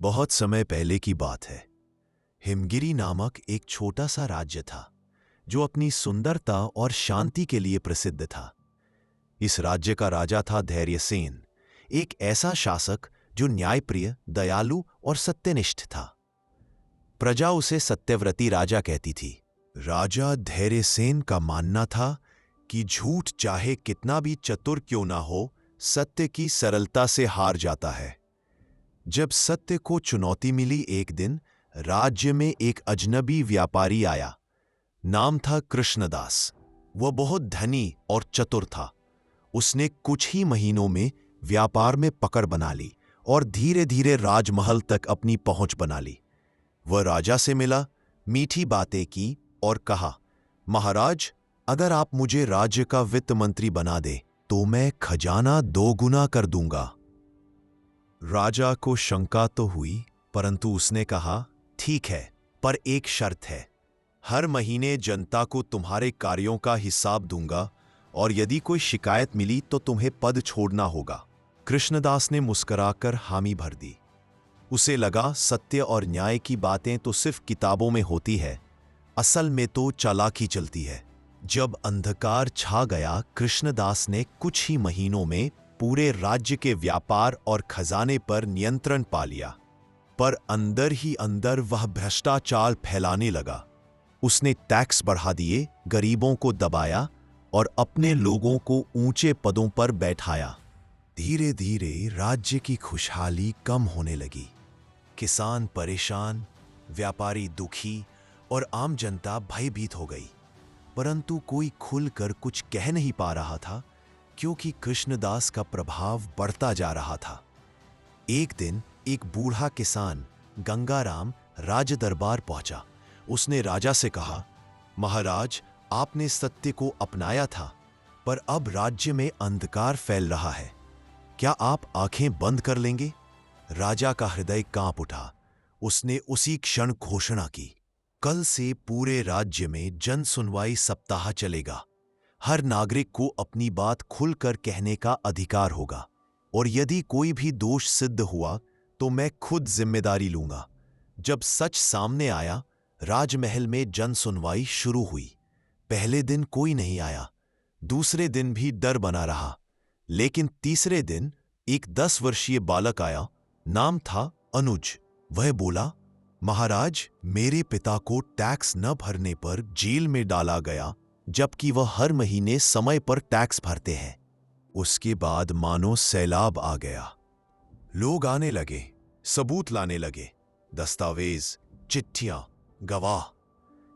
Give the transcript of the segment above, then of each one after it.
बहुत समय पहले की बात है। हिमगिरी नामक एक छोटा सा राज्य था जो अपनी सुंदरता और शांति के लिए प्रसिद्ध था। इस राज्य का राजा था धैर्यसेन, एक ऐसा शासक जो न्यायप्रिय, दयालु और सत्यनिष्ठ था। प्रजा उसे सत्यव्रती राजा कहती थी। राजा धैर्यसेन का मानना था कि झूठ चाहे कितना भी चतुर क्यों ना हो, सत्य की सरलता से हार जाता है। जब सत्य को चुनौती मिली, एक दिन राज्य में एक अजनबी व्यापारी आया। नाम था कृष्णदास। वह बहुत धनी और चतुर था। उसने कुछ ही महीनों में व्यापार में पकड़ बना ली और धीरे धीरे राजमहल तक अपनी पहुंच बना ली। वह राजा से मिला, मीठी बातें की और कहा, महाराज, अगर आप मुझे राज्य का वित्त मंत्री बना दे तो मैं खजाना 2 गुना कर दूंगा। राजा को शंका तो हुई, परंतु उसने कहा, ठीक है, पर एक शर्त है। हर महीने जनता को तुम्हारे कार्यों का हिसाब दूंगा और यदि कोई शिकायत मिली तो तुम्हें पद छोड़ना होगा। कृष्णदास ने मुस्कुराकर हामी भर दी। उसे लगा सत्य और न्याय की बातें तो सिर्फ किताबों में होती है, असल में तो चालाकी चलती है। जब अंधकार छा गया, कृष्णदास ने कुछ ही महीनों में पूरे राज्य के व्यापार और खजाने पर नियंत्रण पा लिया। पर अंदर ही अंदर वह भ्रष्टाचार फैलाने लगा। उसने टैक्स बढ़ा दिए, गरीबों को दबाया और अपने लोगों को ऊंचे पदों पर बैठाया। धीरे धीरे राज्य की खुशहाली कम होने लगी। किसान परेशान, व्यापारी दुखी और आम जनता भयभीत हो गई। परंतु कोई खुलकर कुछ कह नहीं पा रहा था, क्योंकि कृष्णदास का प्रभाव बढ़ता जा रहा था। एक दिन एक बूढ़ा किसान गंगाराम राज दरबार पहुंचा। उसने राजा से कहा, महाराज, आपने सत्य को अपनाया था, पर अब राज्य में अंधकार फैल रहा है। क्या आप आंखें बंद कर लेंगे? राजा का हृदय कांप उठा। उसने उसी क्षण घोषणा की, कल से पूरे राज्य में जन सुनवाई सप्ताह चलेगा। हर नागरिक को अपनी बात खुलकर कहने का अधिकार होगा और यदि कोई भी दोष सिद्ध हुआ तो मैं खुद जिम्मेदारी लूंगा। जब सच सामने आया, राजमहल में जन सुनवाई शुरू हुई। पहले दिन कोई नहीं आया, दूसरे दिन भी डर बना रहा, लेकिन तीसरे दिन एक 10 वर्षीय बालक आया। नाम था अनुज। वह बोला, महाराज, मेरे पिता को टैक्स न भरने पर जेल में डाला गया, जबकि वह हर महीने समय पर टैक्स भरते हैं। उसके बाद मानो सैलाब आ गया। लोग आने लगे, सबूत लाने लगे, दस्तावेज, चिट्ठियां, गवाह।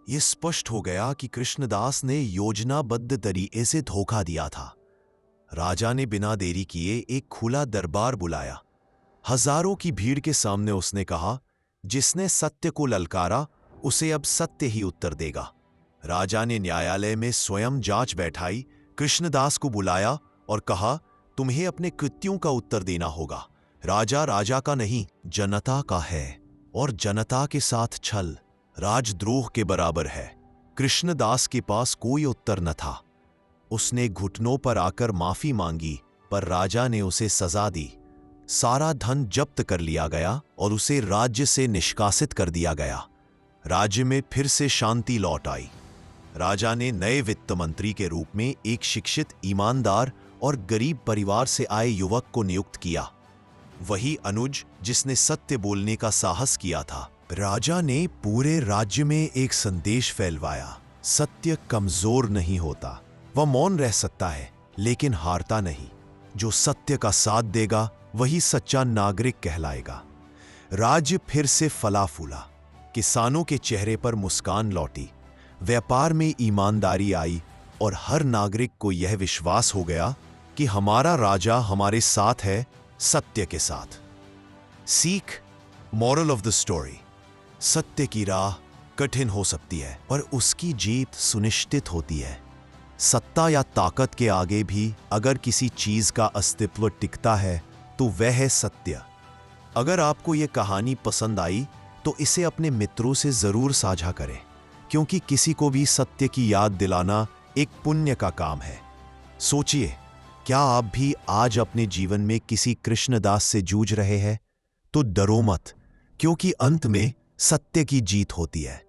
यह स्पष्ट हो गया कि कृष्णदास ने योजनाबद्ध तरीके से धोखा दिया था। राजा ने बिना देरी किए एक खुला दरबार बुलाया। हजारों की भीड़ के सामने उसने कहा, जिसने सत्य को ललकारा उसे अब सत्य ही उत्तर देगा। राजा ने न्यायालय में स्वयं जांच बैठाई, कृष्णदास को बुलाया और कहा, तुम्हें अपने कृत्यों का उत्तर देना होगा। राजा राजा का नहीं, जनता का है और जनता के साथ छल राजद्रोह के बराबर है। कृष्णदास के पास कोई उत्तर न था। उसने घुटनों पर आकर माफी मांगी, पर राजा ने उसे सजा दी। सारा धन जब्त कर लिया गया और उसे राज्य से निष्कासित कर दिया गया। राज्य में फिर से शांति लौट आई। राजा ने नए वित्त मंत्री के रूप में एक शिक्षित, ईमानदार और गरीब परिवार से आए युवक को नियुक्त किया। वही अनुज जिसने सत्य बोलने का साहस किया था। राजा ने पूरे राज्य में एक संदेश फैलवाया, सत्य कमजोर नहीं होता, वह मौन रह सकता है लेकिन हारता नहीं। जो सत्य का साथ देगा वही सच्चा नागरिक कहलाएगा। राज्य फिर से फला फूला। किसानों के चेहरे पर मुस्कान लौटी, व्यापार में ईमानदारी आई और हर नागरिक को यह विश्वास हो गया कि हमारा राजा हमारे साथ है, सत्य के साथ। सीख, मॉरल ऑफ द स्टोरी, सत्य की राह कठिन हो सकती है पर उसकी जीत सुनिश्चित होती है। सत्ता या ताकत के आगे भी अगर किसी चीज का अस्तित्व टिकता है तो वह है सत्य। अगर आपको यह कहानी पसंद आई तो इसे अपने मित्रों से जरूर साझा करें, क्योंकि किसी को भी सत्य की याद दिलाना एक पुण्य का काम है। सोचिए, क्या आप भी आज अपने जीवन में किसी कृष्णदास से जूझ रहे हैं? तो डरो मत, क्योंकि अंत में सत्य की जीत होती है।